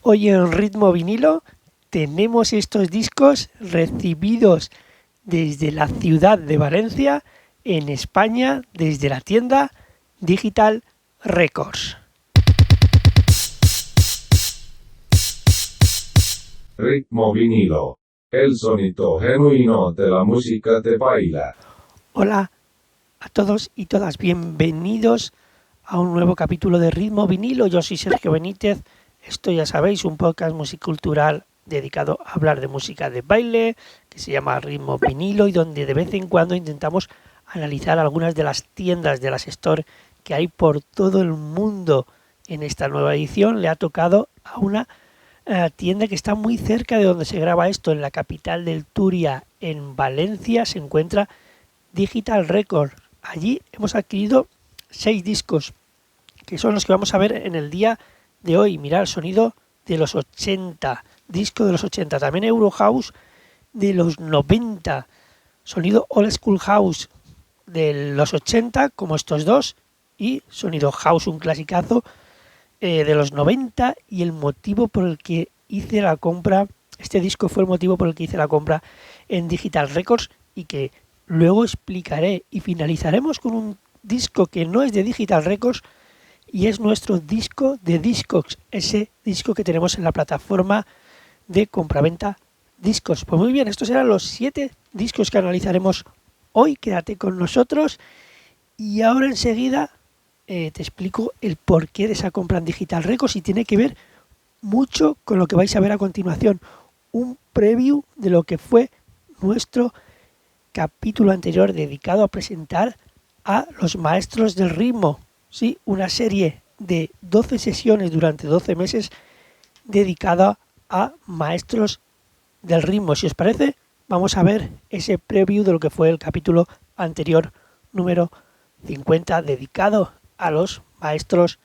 Hoy en Ritmo Vinilo tenemos estos discos recibidos desde la ciudad de Valencia, en España, desde la tienda Digital Records. Ritmo vinilo, el sonido genuino de la música de baile. Hola a todos y todas, bienvenidos a un nuevo capítulo de Ritmo Vinilo. Yo soy Sergio Benítez, esto ya sabéis, un podcast musicultural dedicado a hablar de música de baile, que se llama Ritmo Vinilo y donde de vez en cuando intentamos analizar algunas de las tiendas de las store que hay por todo el mundo. En esta nueva edición le ha tocado a una tienda que está muy cerca de donde se graba esto, en la capital del Turia, en Valencia, se encuentra Digital Records. Allí hemos adquirido 6 discos, que son los que vamos a ver en el día de hoy. Mirad el sonido de los 80, disco de los 80, también Eurohouse de los 90, sonido Old School House de los 80, como estos dos, y sonido House, un clasicazo de los 90, y el motivo por el que hice la compra, este disco fue el motivo por el que hice la compra en Digital Records y que luego explicaré, y finalizaremos con un disco que no es de Digital Records y es nuestro disco de Discogs, ese disco que tenemos en la plataforma de compraventa Discos. Pues muy bien, estos eran los 7 discos que analizaremos hoy. Quédate con nosotros y ahora enseguida te explico el porqué de esa compra en Digital Records y tiene que ver mucho con lo que vais a ver a continuación. Un preview de lo que fue nuestro capítulo anterior dedicado a presentar a los maestros del ritmo. Sí, una serie de 12 sesiones durante 12 meses dedicada a maestros del ritmo. Si os parece, vamos a ver ese preview de lo que fue el capítulo anterior, número 50, dedicado a los maestros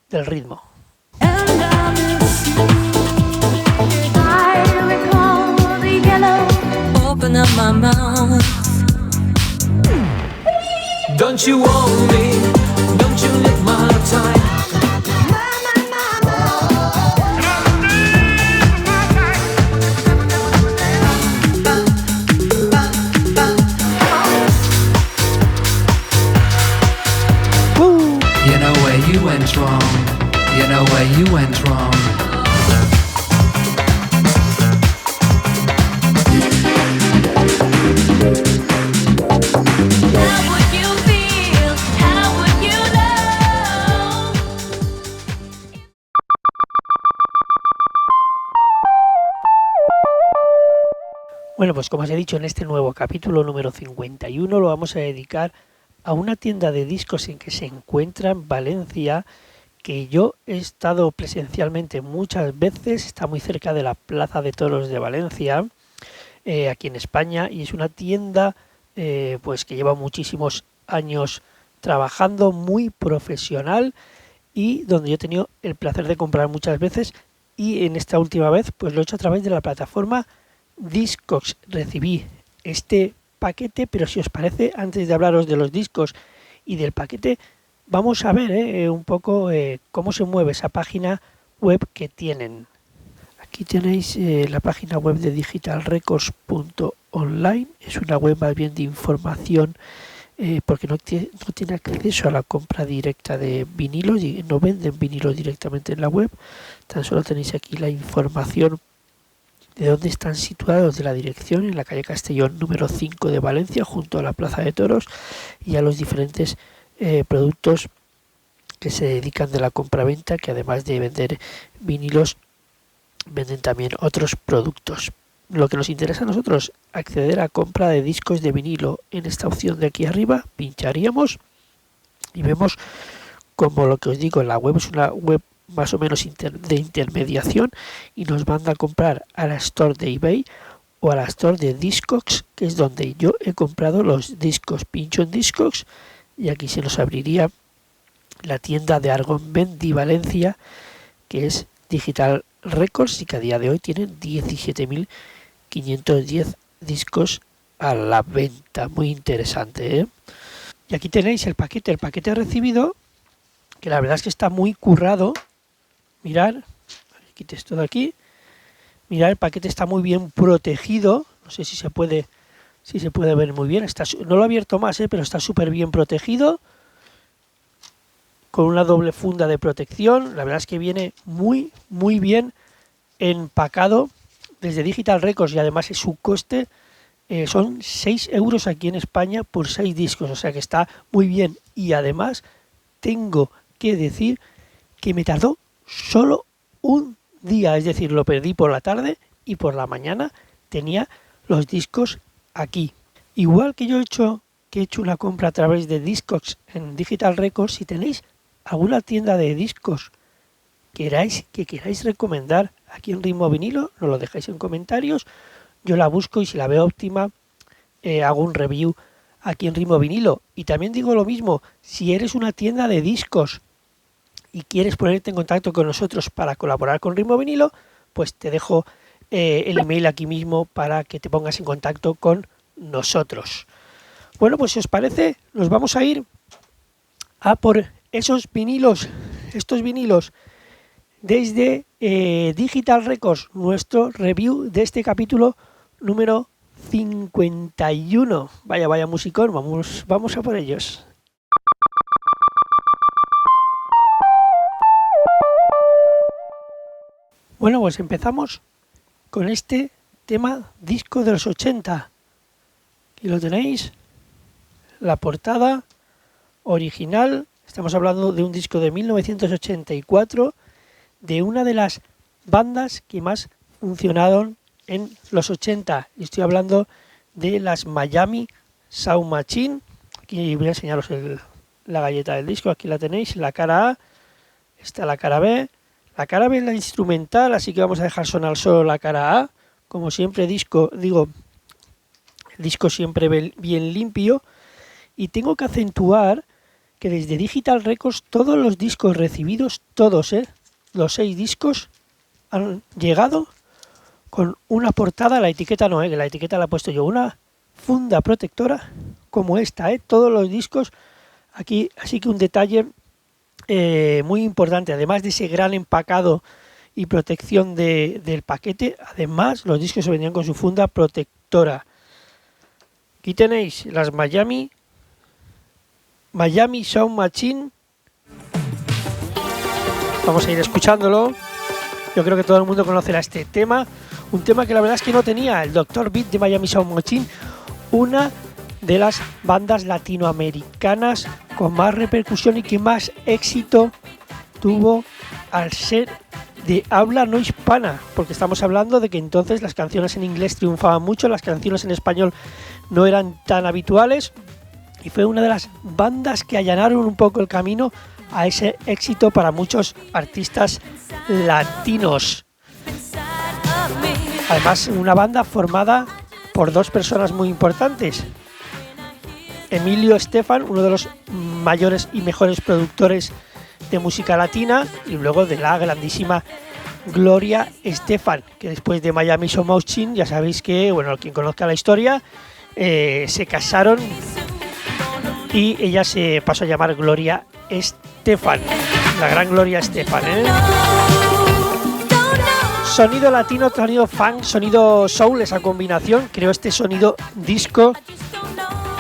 del ritmo. Open up my mouth. Don't you want me? Don't you lick my time? You know where you went wrong. You know where you went wrong. Bueno, pues como os he dicho, en este nuevo capítulo número 51 lo vamos a dedicar a una tienda de discos en que se encuentra en Valencia, que yo he estado presencialmente muchas veces, está muy cerca de la Plaza de Toros de Valencia, aquí en España, y es una tienda pues que lleva muchísimos años trabajando, muy profesional, y donde yo he tenido el placer de comprar muchas veces, y en esta última vez pues lo he hecho a través de la plataforma Discogs. Recibí este paquete, pero si os parece, antes de hablaros de los discos y del paquete, vamos a ver un poco cómo se mueve esa página web que tienen. Aquí tenéis la página web de digitalrecords.online. Es una web más bien de información porque no tiene acceso a la compra directa de vinilos y no venden vinilos directamente en la web. Tan solo tenéis aquí la información de dónde están situados, de la dirección, en la calle Castellón número 5 de Valencia, junto a la Plaza de Toros, y a los diferentes productos que se dedican de la compraventa, que además de vender vinilos, venden también otros productos. Lo que nos interesa a nosotros, acceder a compra de discos de vinilo. En esta opción de aquí arriba, pincharíamos y vemos como lo que os digo, la web es una web más o menos de intermediación y nos manda a comprar a la store de eBay o a la store de Discogs, que es donde yo he comprado los discos. Pincho en Discogs y aquí se nos abriría la tienda de Argon Vendi Valencia, que es Digital Records y que a día de hoy tienen 17.510 discos a la venta. Muy interesante, ¿eh? Y aquí tenéis el paquete recibido, que la verdad es que está muy currado. Mirad, quites todo aquí. Mirad, el paquete está muy bien protegido. No sé si se puede ver muy bien. No lo he abierto más, pero está súper bien protegido. Con una doble funda de protección. La verdad es que viene muy, muy bien empacado desde Digital Records, y además su coste son 6 euros aquí en España por 6 discos. O sea que está muy bien. Y además tengo que decir que me tardó solo un día, es decir, lo perdí por la tarde y por la mañana tenía los discos aquí. Igual que yo he hecho una compra a través de Discogs en Digital Records, si tenéis alguna tienda de discos que queráis recomendar aquí en Ritmo Vinilo, nos lo dejáis en comentarios, yo la busco y si la veo óptima hago un review aquí en Ritmo Vinilo. Y también digo lo mismo, si eres una tienda de discos y quieres ponerte en contacto con nosotros para colaborar con Ritmo Vinilo, pues te dejo el email aquí mismo para que te pongas en contacto con nosotros. Bueno, pues si os parece, nos vamos a ir a por estos vinilos desde Digital Records, nuestro review de este capítulo número 51. Vaya musicón, vamos a por ellos. Bueno, pues empezamos con este tema disco de los 80. Aquí lo tenéis, la portada original. Estamos hablando de un disco de 1984 de una de las bandas que más funcionaron en los 80. Y estoy hablando de las Miami Sound Machine. Aquí voy a enseñaros la galleta del disco. Aquí la tenéis, la cara A, está la cara B. La cara B es la instrumental, así que vamos a dejar sonar solo la cara A. Como siempre, el disco siempre bien limpio. Y tengo que acentuar que desde Digital Records todos los discos recibidos, todos, los 6 discos, han llegado con una portada, la etiqueta no, que la etiqueta la he puesto yo, una funda protectora como esta, todos los discos aquí, así que un detalle muy importante, además de ese gran empacado y protección del paquete, además los discos se vendían con su funda protectora. Aquí tenéis las Miami Sound Machine. Vamos a ir escuchándolo. Yo creo que todo el mundo conocerá este tema, un tema que la verdad es que no tenía el Dr. Beat de Miami Sound Machine, una de las bandas latinoamericanas con más repercusión y que más éxito tuvo al ser de habla no hispana, porque estamos hablando de que entonces las canciones en inglés triunfaban mucho, las canciones en español no eran tan habituales, y fue una de las bandas que allanaron un poco el camino a ese éxito para muchos artistas latinos. Además, una banda formada por 2 personas muy importantes. Emilio Estefan, uno de los mayores y mejores productores de música latina, y luego de la grandísima Gloria Estefan, que después de Miami Sound Machine, ya sabéis que, bueno, quien conozca la historia, se casaron y ella se pasó a llamar Gloria Estefan, la gran Gloria Estefan, Sonido latino, sonido funk, sonido soul, esa combinación creó este sonido disco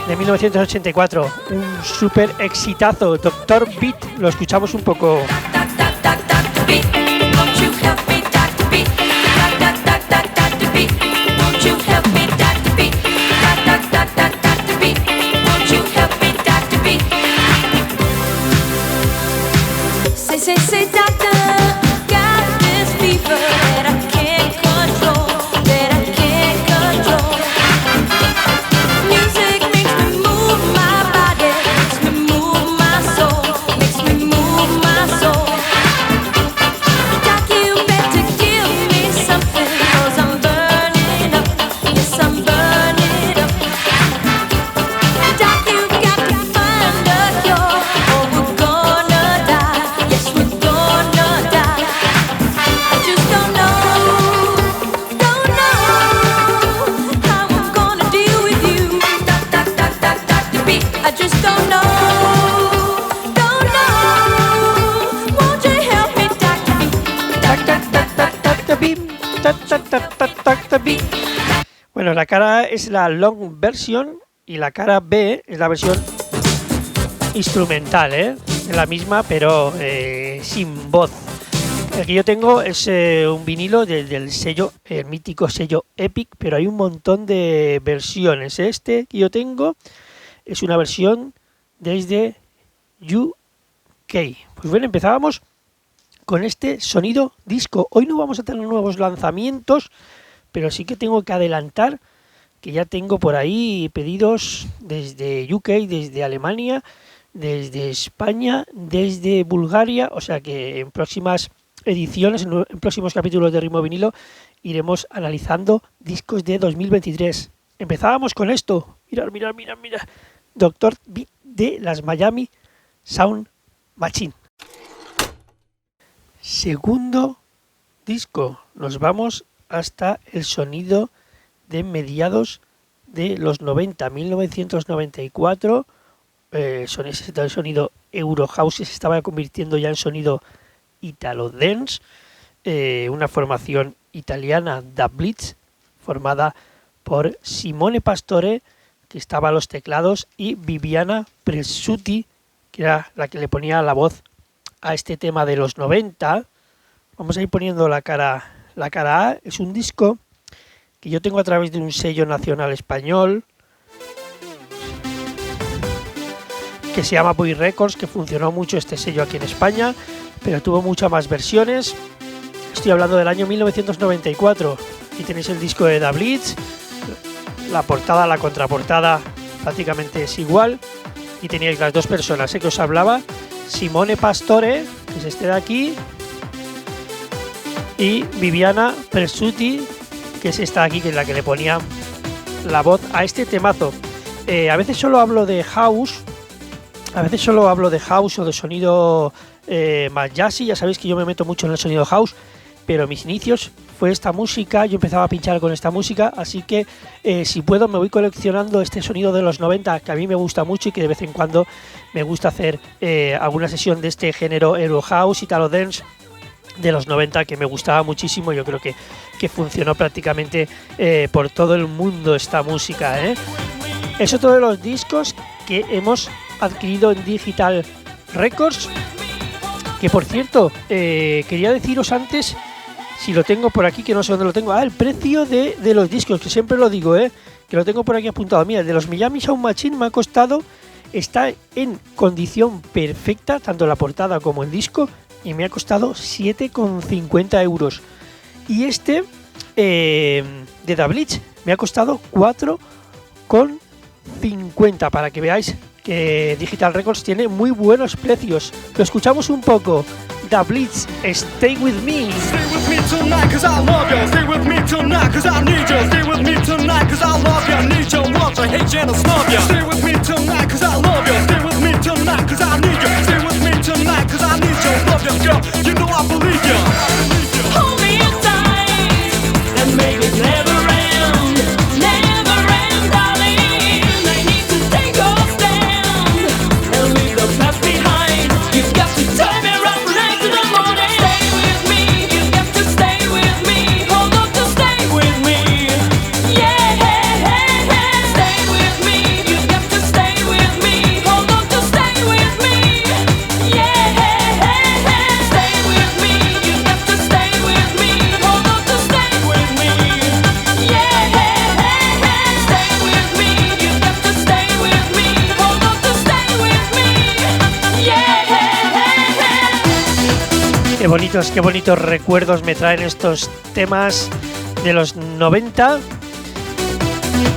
de 1984, un súper exitazo. Dr. Beat, lo escuchamos un poco. Say, doctor, got this fever that I can't control, that I can't control. Music makes me move my body, makes me move my soul, makes me move my soul. bim, ta, ta, ta, ta, ta, ta, bim. Bueno, la cara A es la long version y la cara B es la versión instrumental, ¿eh? Es la misma, pero sin voz. El que yo tengo es un vinilo del sello, el mítico sello Epic, pero hay un montón de versiones. Este que yo tengo es una versión desde UK. Pues bueno, empezábamos con este sonido disco. Hoy no vamos a tener nuevos lanzamientos, pero sí que tengo que adelantar que ya tengo por ahí pedidos desde UK, desde Alemania, desde España, desde Bulgaria, o sea que en próximas ediciones, en próximos capítulos de Ritmo Vinilo, iremos analizando discos de 2023. Empezábamos con esto, mirad, Dr. Beat de las Miami Sound Machine. Segundo disco, nos vamos hasta el sonido de mediados de los 90, 1994, ese sonido Eurohouse se estaba convirtiendo ya en sonido Italo Dance, una formación italiana, Da Blitz, formada por Simone Pastore, que estaba a los teclados, y Viviana Presutti, que era la que le ponía la voz a este tema de los 90. Vamos a ir poniendo la cara A. Es un disco que yo tengo a través de un sello nacional español que se llama Boy Records, que funcionó mucho este sello aquí en España, pero tuvo muchas más versiones. Estoy hablando del año 1994. Aquí tenéis el disco de Da Blitz, la portada, la contraportada prácticamente es igual, y teníais las dos personas que os hablaba, Simone Pastore, que es este de aquí, y Viviana Presutti, que es esta de aquí, que es la que le ponía la voz a este temazo. A veces solo hablo de house, o de sonido más jazzy. Ya sabéis que yo me meto mucho en el sonido house, pero mis inicios fue esta música, yo empezaba a pinchar con esta música, así que si puedo me voy coleccionando este sonido de los 90, que a mí me gusta mucho y que de vez en cuando me gusta hacer alguna sesión de este género Euro House y Italo Dance de los 90, que me gustaba muchísimo. Yo creo que funcionó prácticamente por todo el mundo esta música, ¿eh? Es otro de los discos que hemos adquirido en Digital Records, que por cierto, quería deciros antes, si lo tengo por aquí, que no sé dónde lo tengo, el precio de los discos, que siempre lo digo, que lo tengo por aquí apuntado. Mira, el de los Miami Sound Machine me ha costado, está en condición perfecta, tanto la portada como el disco, y me ha costado 7,50 euros. Y este de Da Blitz me ha costado 4,50, para que veáis que Digital Records tiene muy buenos precios. Lo escuchamos un poco. Da Blitz, Stay With Me. Stay with me tonight cause I love you. Stay with me tonight cause I need you. Stay with me tonight cause I love you. I need you, want you, hate you and I snub you. Stay with me tonight cause I love you. Stay with me tonight cause I need you. Stay with me tonight cause I need you, love you, girl. You know I believe you. Hold me tight and make it never end, darling. I need to take a stand and leave the past behind. You've got to turn me around night to the morning. Stay with me, you've got to stay with me. Hold on to stay with me. Yeah, stay with me, you've got to stay with me. Hold on to stay with me. Yeah, stay with me, you've got to stay with me. Hold on to stay with me. Yeah, stay with me, you've got to stay with me. Hold on to stay with me. Yeah. Qué bonitos recuerdos me traen estos temas de los 90.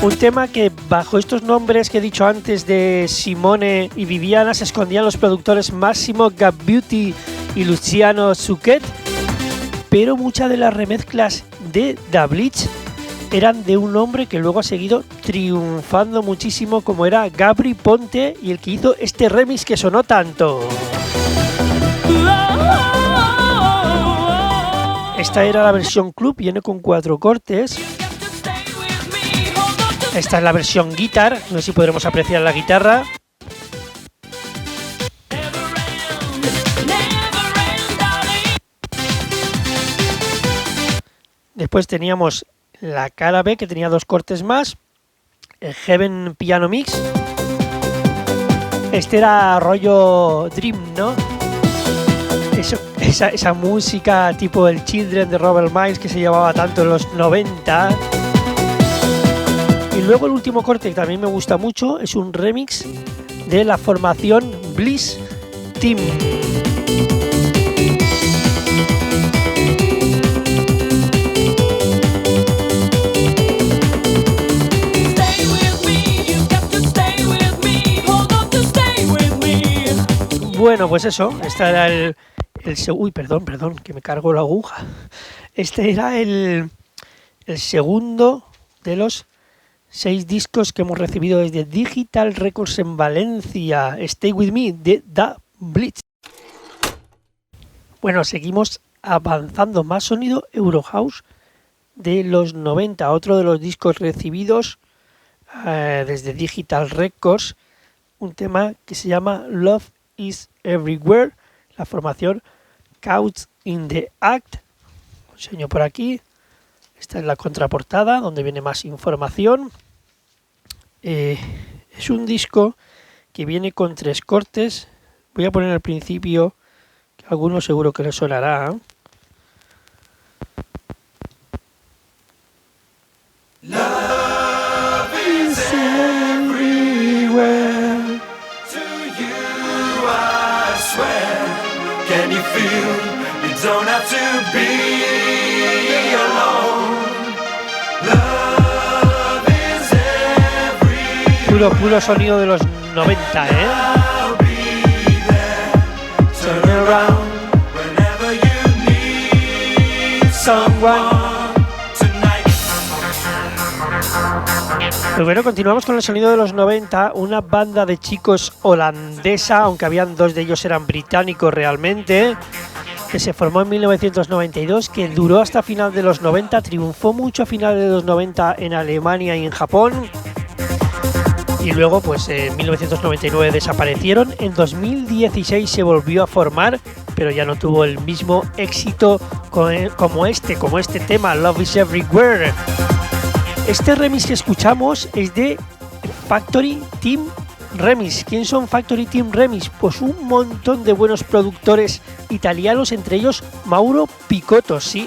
Un tema que bajo estos nombres que he dicho antes de Simone y Viviana se escondían los productores Massimo Gabbuti y Luciano Zucchet, pero muchas de las remezclas de Da Blitz eran de un hombre que luego ha seguido triunfando muchísimo, como era Gabry Ponte, y el que hizo este remix que sonó tanto. Esta era la versión club, viene con 4 cortes. Esta es la versión guitar, no sé si podremos apreciar la guitarra. Después teníamos la cara B, que tenía 2 cortes más. El Heaven Piano Mix. Este era rollo Dream, ¿no? Esa música tipo el Children de Robert Miles que se llevaba tanto en los 90. Y luego el último corte que también me gusta mucho es un remix de la formación Bliss Team. Bueno, pues eso, este era uy, perdón, que me cargo la aguja. Este era el segundo de los 6 discos que hemos recibido desde Digital Records en Valencia. Stay With Me, de The Blitz. Bueno, seguimos avanzando, más sonido Eurohouse de los 90. Otro de los discos recibidos desde Digital Records, un tema que se llama Love Is Everywhere, la formación Caught in the Act. Lo enseño por aquí. Esta es la contraportada donde viene más información. Es un disco que viene con 3 cortes. Voy a poner al principio, que a algunos seguro que les sonará. Love is everywhere. Can you feel you don't have to be alone? Love is every Puro sonido de los 90, ¿eh? I'll be there. Turn around whenever you need someone tonight. Pues bueno, continuamos con el sonido de los 90, una banda de chicos holandesa, aunque habían 2 de ellos eran británicos realmente, que se formó en 1992, que duró hasta final de los 90, triunfó mucho a finales de los 90 en Alemania y en Japón, y luego pues en 1999 desaparecieron. En 2016 se volvió a formar, pero ya no tuvo el mismo éxito como este tema, Love Is Everywhere. Este remix que escuchamos es de Factory Team Remix. ¿Quién son Factory Team Remix? Pues un montón de buenos productores italianos, entre ellos Mauro Picotto, sí.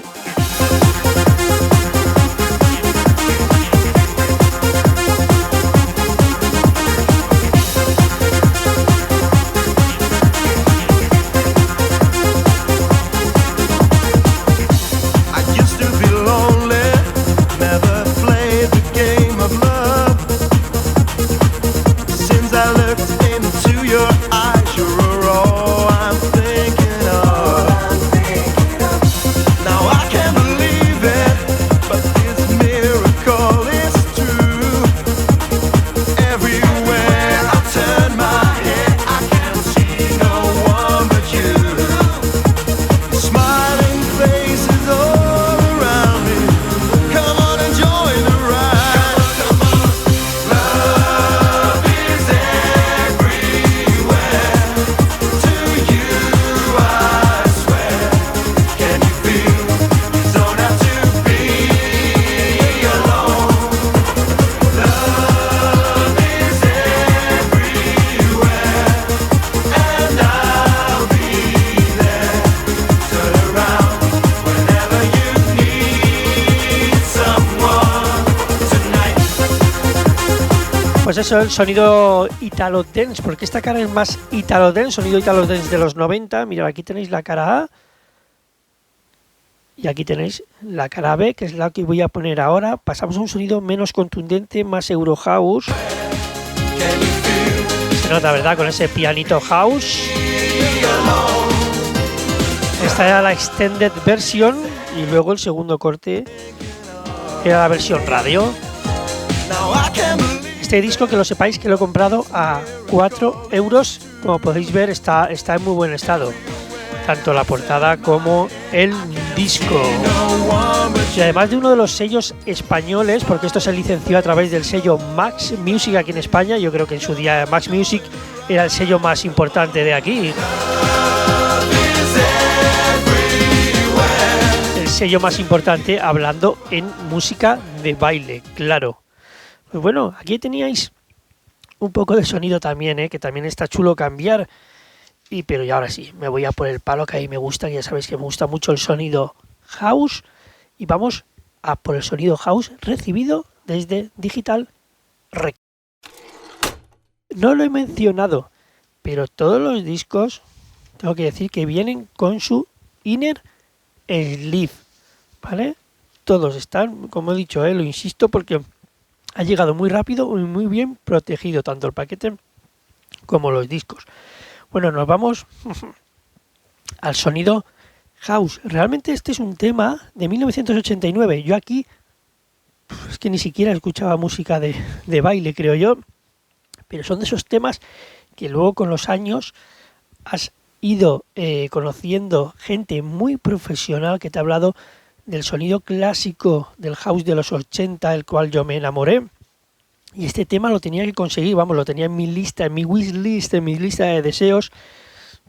Pues eso, el sonido Italo Dance, porque esta cara es más Italo Dance, sonido Italo Dance de los 90. Mirad, aquí tenéis la cara A y aquí tenéis la cara B, que es la que voy a poner ahora. Pasamos a un sonido menos contundente, más Eurohouse. Se nota, ¿verdad? Con ese pianito house. Esta era la extended version y luego el segundo corte era la versión radio. Este disco, que lo sepáis, que lo he comprado a 4 euros. Como podéis ver, está en muy buen estado, tanto la portada como el disco. Y además de uno de los sellos españoles, porque esto se licenció a través del sello Max Music aquí en España. Yo creo que en su día Max Music era el sello más importante de aquí. sello más importante hablando en música de baile, claro. Pues bueno, aquí teníais un poco de sonido también, que también está chulo cambiar. Pero ya ahora sí, me voy a por el palo que a mí me gusta, que ya sabéis que me gusta mucho el sonido house. Y vamos a por el sonido house recibido desde Digital Records. No lo he mencionado, pero todos los discos, tengo que decir que vienen con su inner sleeve, ¿vale? Todos están, como he dicho, lo insisto, porque ha llegado muy rápido y muy bien protegido, tanto el paquete como los discos. Bueno, nos vamos al sonido house. Realmente este es un tema de 1989. Yo aquí es que ni siquiera escuchaba música de baile, creo yo. Pero son de esos temas que luego con los años has ido conociendo gente muy profesional que te ha hablado del sonido clásico del house de los 80, el cual yo me enamoré. Y este tema lo tenía que conseguir, vamos, lo tenía en mi lista, en mi wishlist, en mi lista de deseos.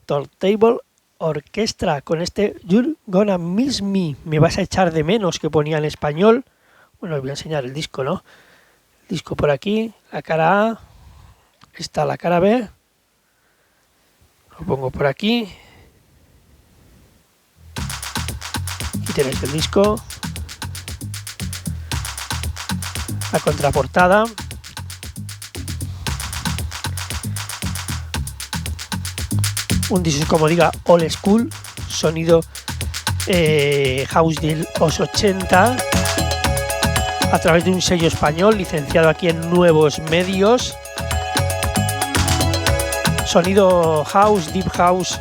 Turntable Orchestra, con este You're Gonna Miss Me, me vas a echar de menos, que ponía en español. Bueno, os voy a enseñar el disco, ¿no? El disco por aquí, la cara A, está la cara B. Lo pongo por aquí. Aquí tenéis el disco. La contraportada. Un disco, como diga, old school, sonido house de los 80, a través de un sello español licenciado aquí en Nuevos Medios. Sonido house, deep house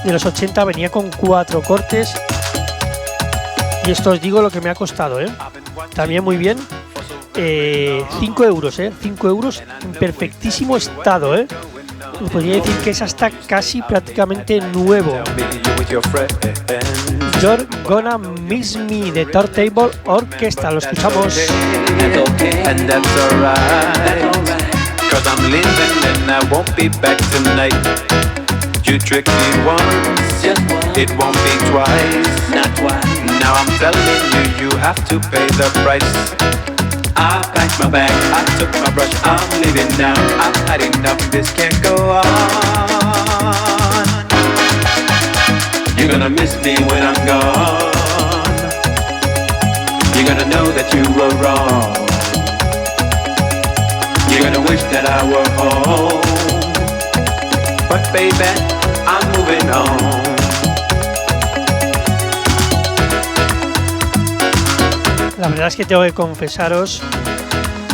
de los 80, venía con 4 cortes. Y esto os digo lo que me ha costado, también muy bien. 5 euros, 5 euros en perfectísimo estado, Os podría decir que es hasta casi prácticamente nuevo. You're Gonna Miss Me de Turntable Orchestra, lo escuchamos. And that's alright, 'cause I'm leaving and I won't be back tonight. You tricked me once, it won't be twice. Now I'm telling you, you have to pay the price. I packed my bag, I took my brush, I'm leaving now. I've had enough, this can't go on. You're gonna miss me when I'm gone. You're gonna know that you were wrong. You're gonna wish that I were home. But baby, I'm moving on. La verdad es que tengo que confesaros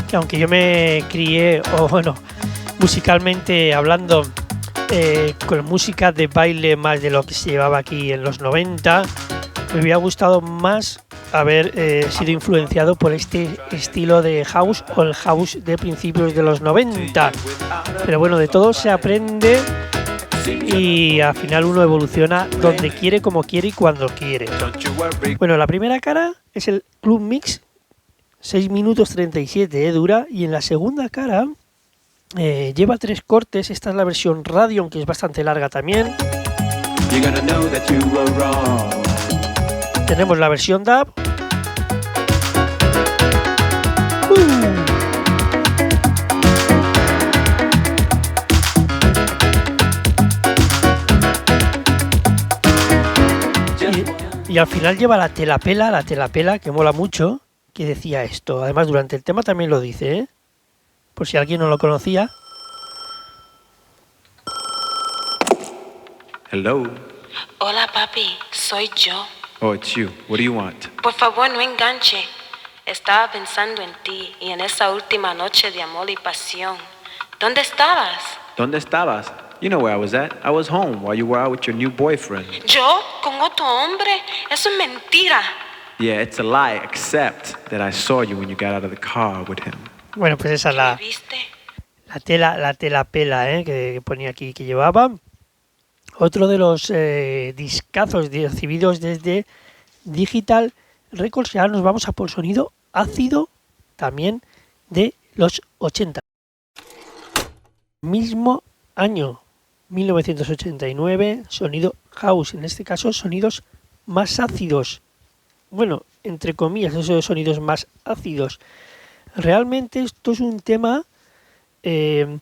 que aunque yo me crié, o bueno, musicalmente hablando, con música de baile más de lo que se llevaba aquí en los 90, me hubiera gustado más haber sido influenciado por este estilo de house o el house de principios de los 90. Pero bueno, de todo se aprende y al final uno evoluciona donde quiere, como quiere y cuando quiere. Bueno, la primera cara es el Club Mix, 6 minutos 37 dura, y en la segunda cara lleva 3 cortes. Esta es la versión radio, aunque es bastante larga también. Tenemos la versión DAB. Y al final lleva la telapela, que mola mucho, que decía esto. Además, durante el tema también lo dice, por si alguien no lo conocía. Hello. Hola papi, soy yo. Oh, it's you. What do you want? Por favor, no enganche. Estaba pensando en ti y en esa última noche de amor y pasión. ¿Dónde estabas? ¿Dónde estabas? You know where I was at. I was home while you were out with your new boyfriend. ¿Yo? ¿Con otro hombre? Eso es mentira. Yeah, it's a lie, except that I saw you when you got out of the car with him. Bueno, pues esa es ¿Me viste? la telapela, que ponía aquí que llevaba. Otro de los discazos recibidos desde Digital Records. Ya nos vamos a por sonido ácido también de los 80. Mismo año, 1989, sonido house, en este caso sonidos más ácidos. bueno, entre comillas, esos sonidos más ácidos. Realmente esto es un tema de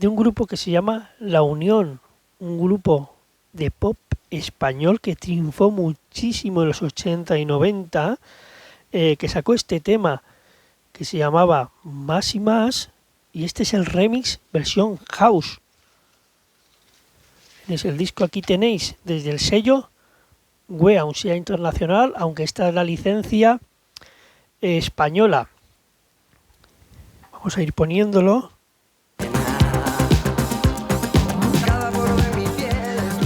un grupo que se llama La Unión, un grupo de pop español que triunfó muchísimo en los 80 y 90, que sacó este tema que se llamaba Más y Más, y este es el remix versión house. Es el disco, aquí tenéis desde el sello Wea, un sello internacional, aunque esta es la licencia española. Vamos a ir poniéndolo.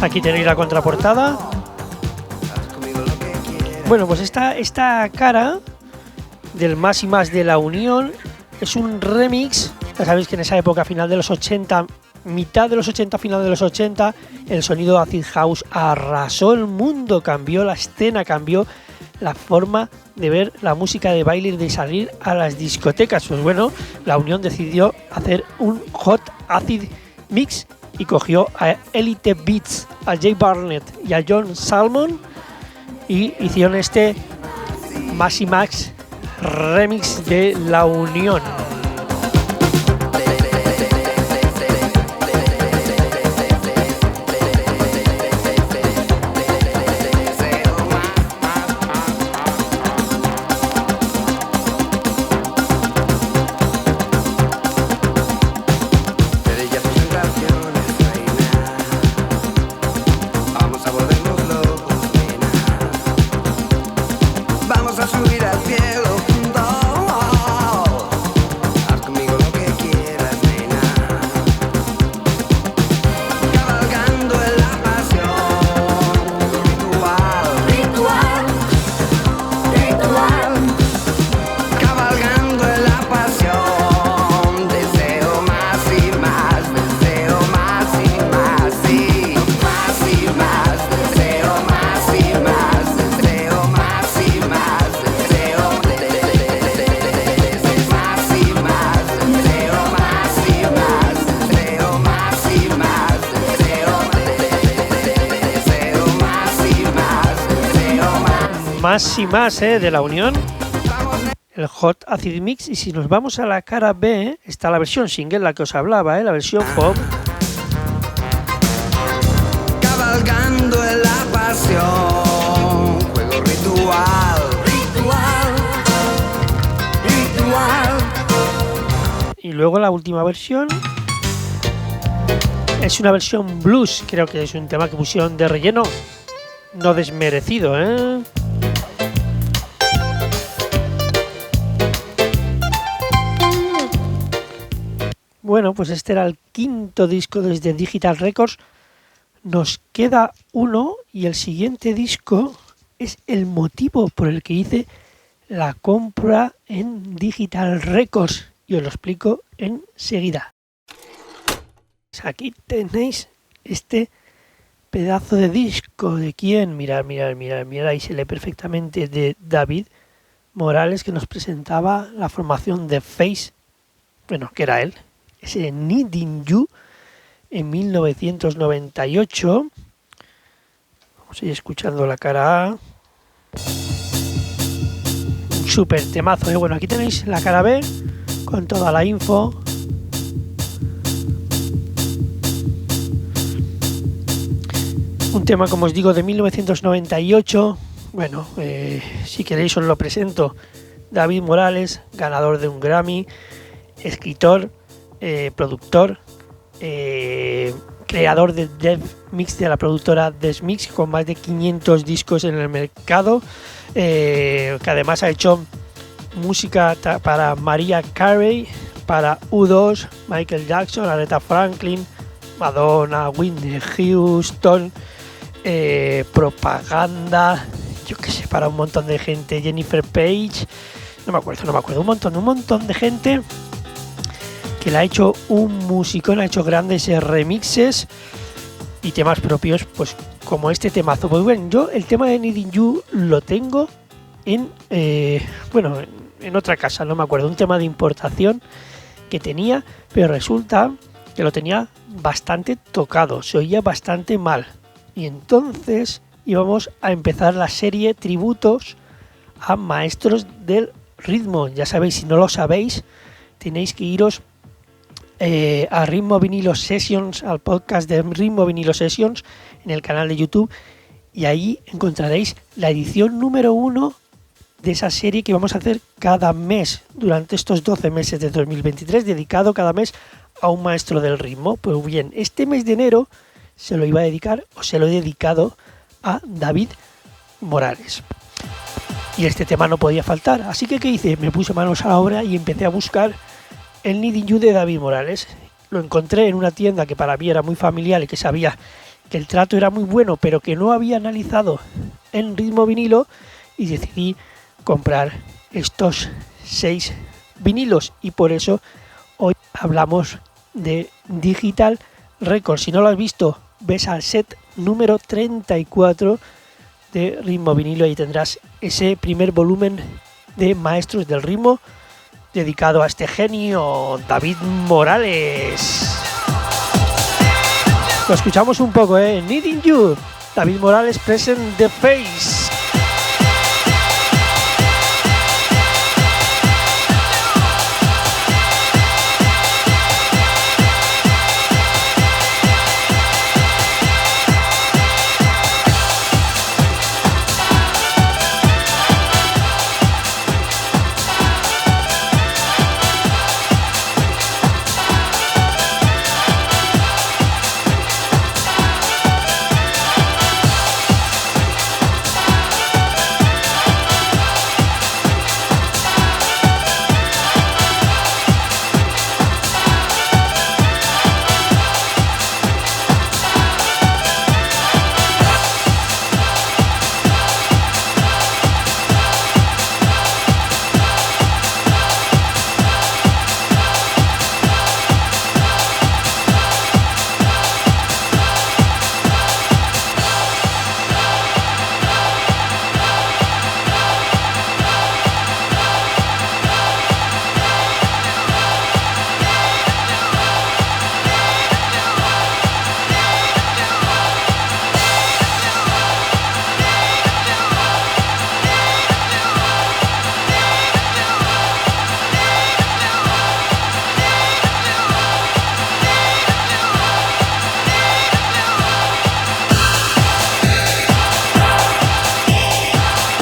Aquí tenéis la contraportada. Bueno, pues esta cara del Más y Más de La Unión es un remix. Ya sabéis que en esa época, final de los 80, mitad de los 80, final de los 80, el sonido acid house arrasó el mundo, cambió la escena, cambió la forma de ver la música de baile y de salir a las discotecas. Pues bueno, La Unión decidió hacer un hot acid mix y cogió a Elite Beats, a Jay Barnett y a John Salmon y hicieron este Más y Más remix de La Unión. Más y Más de La Unión, el Hot Acid Mix. Y si nos vamos a la cara B, está la versión single, la que os hablaba, la versión pop. Cabalgando en la pasión, juego ritual, ritual. Y luego la última versión es una versión blues, creo que es un tema que pusieron de relleno, no desmerecido, Bueno, pues este era el quinto disco desde Digital Records. Nos queda uno y el siguiente disco es el motivo por el que hice la compra en Digital Records y os lo explico enseguida. Aquí tenéis este pedazo de disco. ¿De quién? Mirad, ahí se lee perfectamente, de David Morales, que nos presentaba la formación de Face, bueno, que era él, ese Needing You en 1998. Vamos a ir escuchando la cara A. Un súper temazo, Bueno, aquí tenéis la cara B con toda la info. Un tema, como os digo, de 1998. Bueno, si queréis os lo presento. David Morales, ganador de un Grammy, escritor, productor, creador de Dev Mix, de la productora Dev Mix, con más de 500 discos en el mercado, que además ha hecho música para Mariah Carey, para U2, Michael Jackson, Aretha Franklin, Madonna, Whitney Houston, propaganda, yo qué sé, para un montón de gente, Jennifer Page, no me acuerdo, un montón de gente que le ha hecho un musicón, ha hecho grandes remixes y temas propios, pues como este temazo. Pues bueno, yo el tema de Needing You lo tengo en otra casa, no me acuerdo, un tema de importación que tenía, pero resulta que lo tenía bastante tocado, se oía bastante mal. Y entonces íbamos a empezar la serie tributos a maestros del ritmo. Ya sabéis, si no lo sabéis, tenéis que iros a Ritmo Vinilo Sessions, al podcast de Ritmo Vinilo Sessions en el canal de YouTube, y ahí encontraréis la edición número 1 de esa serie que vamos a hacer cada mes durante estos 12 meses de 2023, dedicado cada mes a un maestro del ritmo. Pues bien, este mes de enero se lo iba a dedicar, o se lo he dedicado, a David Morales. Y este tema no podía faltar, así que ¿qué hice? Me puse manos a la obra y empecé a buscar el Needing You de David Morales. Lo encontré en una tienda que para mí era muy familiar y que sabía que el trato era muy bueno, pero que no había analizado en ritmo vinilo, y decidí comprar estos 6 vinilos, y por eso hoy hablamos de Digital Records. Si no lo has visto, ves al set número 34 de Ritmo Vinilo y tendrás ese primer volumen de Maestros del Ritmo dedicado a este genio David Morales. Lo escuchamos un poco, Needing You, David Morales Present the Face.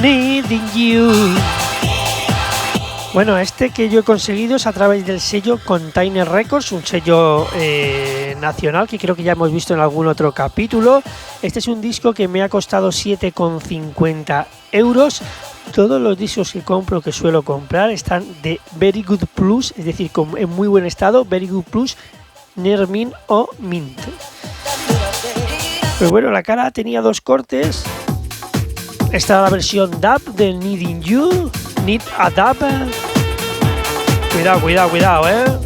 Needing You. Bueno, este que yo he conseguido es a través del sello Container Records, un sello nacional que creo que ya hemos visto en algún otro capítulo. Este es un disco que me ha costado 7,50 €. Todos los discos que compro, que suelo comprar, están de Very Good Plus, es decir, en muy buen estado, Very Good Plus, Near Mint o Mint. Pues bueno, la cara tenía 2 cortes. Esta es la versión DAB del Needing You, Need a DAB. Cuidado, cuidado, cuidado,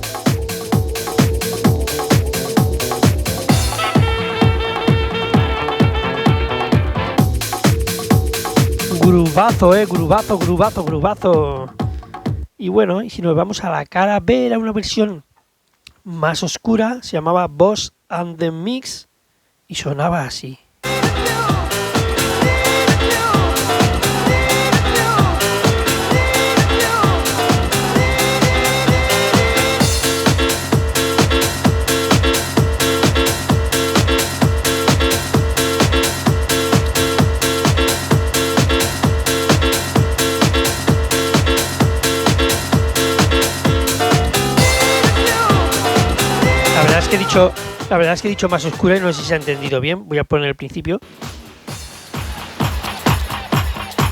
Grubazo, grubazo, grubazo, grubazo. Y bueno, y si nos vamos a la cara B, era una versión más oscura, se llamaba Boss and the Mix y sonaba así. La verdad es que he dicho más oscura y no sé si se ha entendido bien. Voy a poner el principio.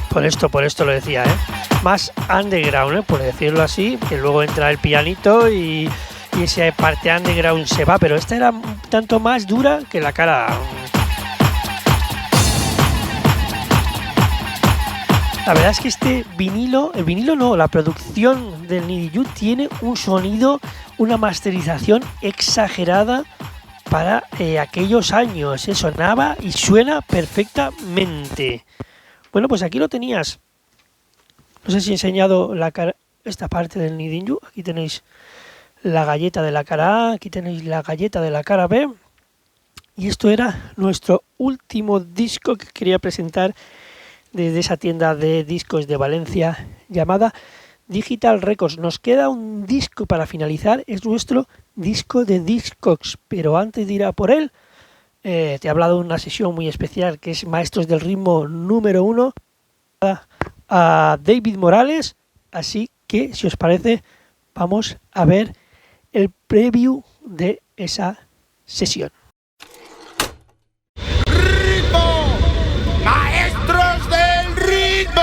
Por esto lo decía, Más underground, por decirlo así, que luego entra el pianito y esa parte underground se va, pero esta era un tanto más dura que la cara. La verdad es que este la producción del Needing You tiene un sonido, una masterización exagerada para aquellos años. Sonaba y suena perfectamente. Bueno, pues aquí lo tenías. No sé si he enseñado esta parte del Needing You. Aquí tenéis la galleta de la cara A, aquí tenéis la galleta de la cara B. Y esto era nuestro último disco que quería presentar desde esa tienda de discos de Valencia llamada Digital Records. Nos queda un disco para finalizar, es nuestro disco de Discogs, pero antes de ir a por él, te he hablado de una sesión muy especial que es Maestros del Ritmo número 1 a David Morales, así que si os parece vamos a ver el preview de esa sesión. Maestros del ritmo.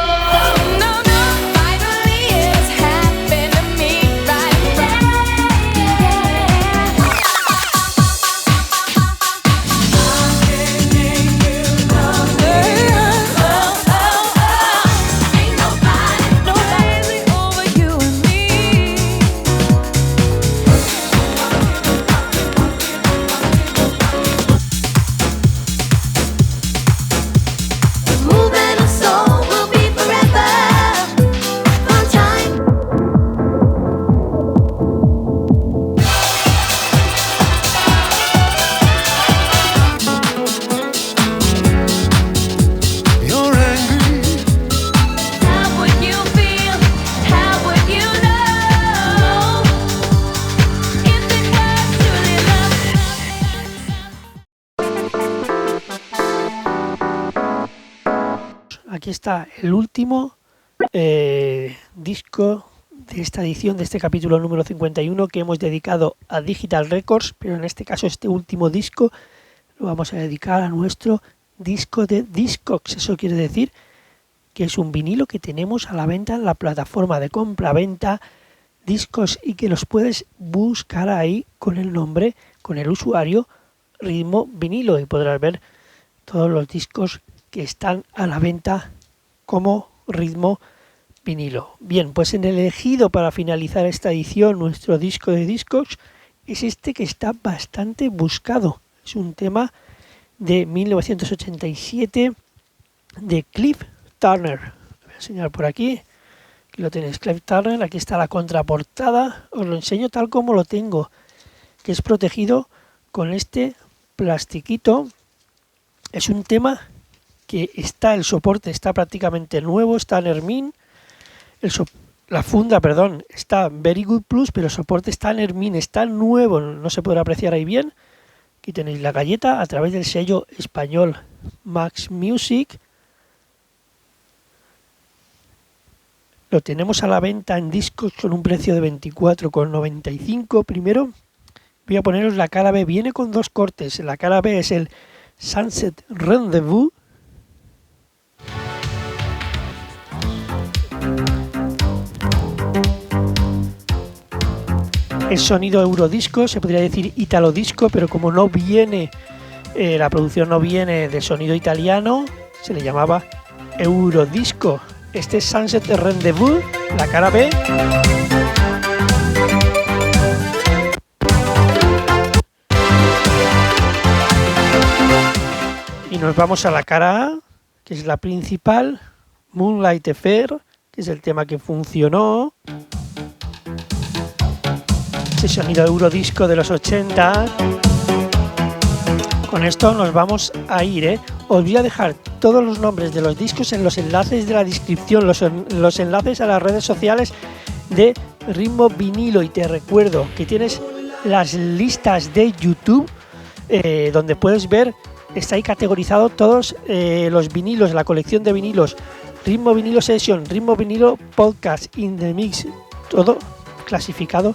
Aquí está el último disco de esta edición, de este capítulo número 51 que hemos dedicado a Digital Records, pero en este caso este último disco lo vamos a dedicar a nuestro disco de Discogs. Eso quiere decir que es un vinilo que tenemos a la venta en la plataforma de compra-venta Discogs y que los puedes buscar ahí con el nombre, con el usuario Ritmo Vinilo, y podrás ver todos los discos que están a la venta como Ritmo Vinilo. Bien, pues en el elegido para finalizar esta edición, nuestro disco de Discogs, es este que está bastante buscado. Es un tema de 1987 de Cliff Turner. Lo voy a enseñar por aquí. Aquí lo tenéis, Cliff Turner. Aquí está la contraportada. Os lo enseño tal como lo tengo, que es protegido con este plastiquito. Es un tema que el soporte está prácticamente nuevo, está en Hermine, la funda, perdón, está Very Good Plus, pero el soporte está en Hermine, está nuevo, no se podrá apreciar ahí bien. Aquí tenéis la galleta a través del sello español Max Music. Lo tenemos a la venta en discos con un precio de 24,95. Primero voy a poneros la cara B, viene con dos cortes. La cara B es el Sunset Rendezvous. El sonido Eurodisco, se podría decir Italo Disco, pero como no viene, la producción no viene de sonido italiano, se le llamaba Eurodisco. Este es Sunset Rendezvous, la cara B. Y nos vamos a la cara A, que es la principal, Moonlight Affair, que es el tema que funcionó. Ese sonido Eurodisco de los 80. Con esto nos vamos a ir, Os voy a dejar todos los nombres de los discos en los enlaces de la descripción, los enlaces a las redes sociales de Ritmo Vinilo, y te recuerdo que tienes las listas de YouTube donde puedes ver, está ahí categorizado todos los vinilos, la colección de vinilos, Ritmo Vinilo Session, Ritmo Vinilo Podcast, In The Mix, todo clasificado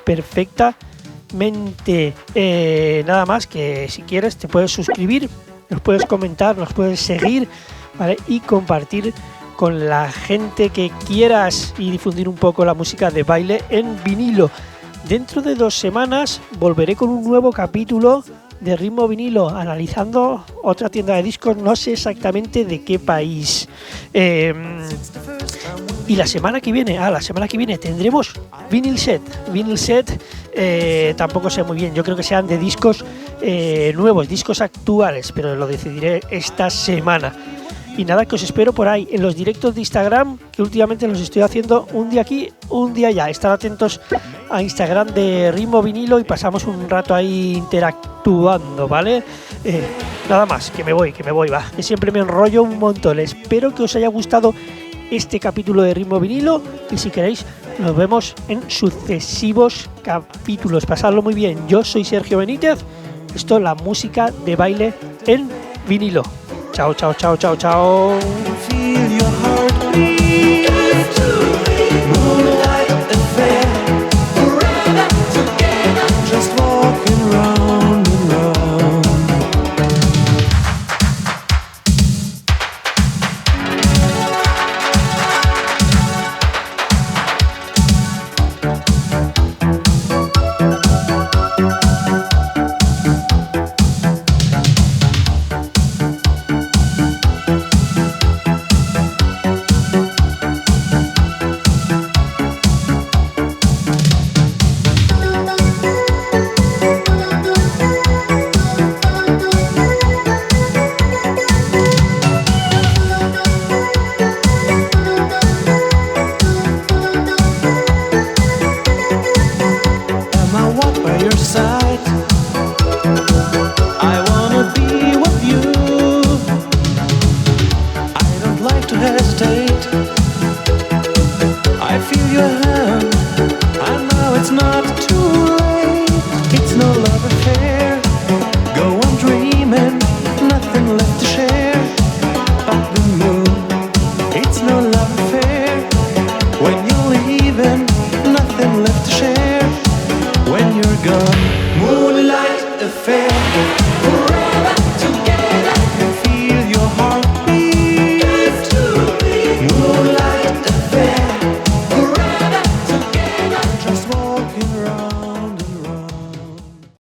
perfectamente. Nada más que si quieres te puedes suscribir, nos puedes comentar, nos puedes seguir, ¿vale? Y compartir con la gente que quieras y difundir un poco la música de baile en vinilo. Dentro de 2 semanas volveré con un nuevo capítulo de Ritmo Vinilo, analizando otra tienda de discos, no sé exactamente de qué país. Y la semana que viene tendremos Vinyl Set, tampoco sé muy bien, yo creo que sean de discos nuevos, discos actuales, pero lo decidiré esta semana. Y nada, que os espero por ahí, en los directos de Instagram, que últimamente los estoy haciendo un día aquí, un día allá. Estar atentos a Instagram de Ritmo Vinilo y pasamos un rato ahí interactuando, ¿vale? Nada más, que me voy, va. Que siempre me enrollo un montón. Espero que os haya gustado este capítulo de Ritmo Vinilo y si queréis nos vemos en sucesivos capítulos. Pasadlo muy bien. Yo soy Sergio Benítez. Esto es la música de baile en vinilo. Chao, chao, chao, chao, chao. Feel your heartbeat. Moonlight affair. Forever together. Just walking round and round. Hesitate